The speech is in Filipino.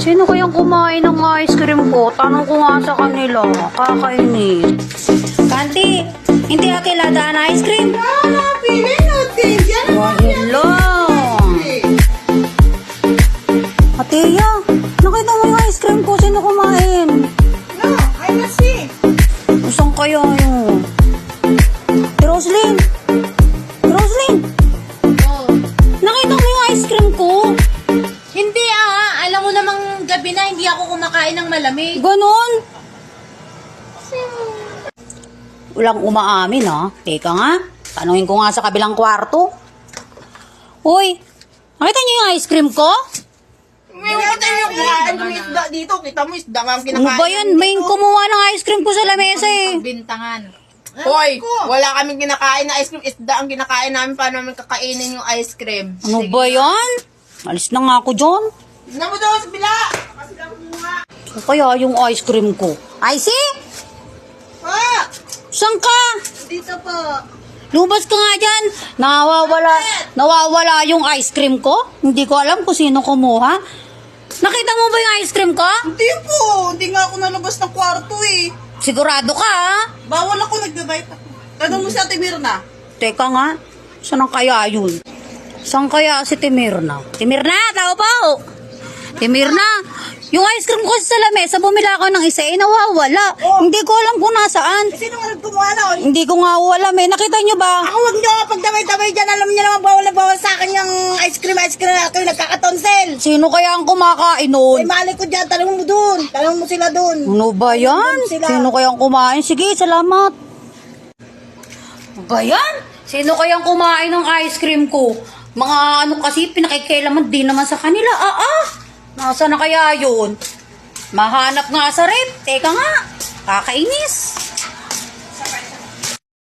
Sino kayang kumain ng ice cream ko? Tanong ko nga sa kanila. Kakainis. Kanti, hindi akila daan ice cream? Pili natin. Diyan Wah, hello. Atiya, nakita mo yung ice cream ko. Sino kumain? No, I not see. Saan kaya yun? Si Roslyn? Si Roslyn? Oh. Nakita mo yung ice cream ko? Hindi alam mo namang gabi na hindi ako kumakain ng malamig. Ganon? Walang umaamin, ha? Teka nga. Tanungin ko nga sa kabilang kwarto. Uy, nakita niyo yung ice cream ko? May kita yung kumakain ng isda dito. Kita mo isda nga ang kinakain. Ano ba yan? May kumuha ng ice cream ko sa lamesa eh. Bintangan. Hoy, wala kaming kinakain na ice cream. Isda ang kinakain namin. Paano namin kakainin yung ice cream? Ano ba yan? Alis na nga ako dyan. Tignan mo daw sa bila. Kasi lang kumuha. So, kaya yung ice cream ko. Icy? Pa! Saan ka? Dito po. Lumabas ka nga dyan. Nawawala yung ice cream ko. Hindi ko alam kung sino kumuha. Nakita mo ba yung ice cream ko? Hindi po. Hindi nga ako nalabas ng kwarto eh. Sigurado ka, ha? Bawal ako, nagbe-bite ako. Tanong mo si Ate Mirna. Teka nga, saan kaya yun? Saan kaya si Timirna? Timirna, tao po! Timirna, yung ice cream ko sa lamesa, bumila ako ng isa, nawawala. Hindi ko alam kung nasaan. Sino nga nagkumuha na? Hindi ko nga alam eh. Nakita nyo ba? Ako huwag niyo pag damay-damay dyan. Alam niyo naman bawal na bawal sa akin yung ice cream. Ako yung nagkakatonsel. Sino kaya ang kumakain nun? Ay, mali ko dyan. Tanong mo dun. Tanong mo sila dun. Ano ba yan? Sila. Sino kayang kumain? Sige, salamat. Ano ba yan? Sino kayang kumain ng ice cream ko? Mga ano kasi, pinakikailaman din naman sa kanila. Nasa na kaya yun? Mahanap nga sa rep. Teka nga, kakainis.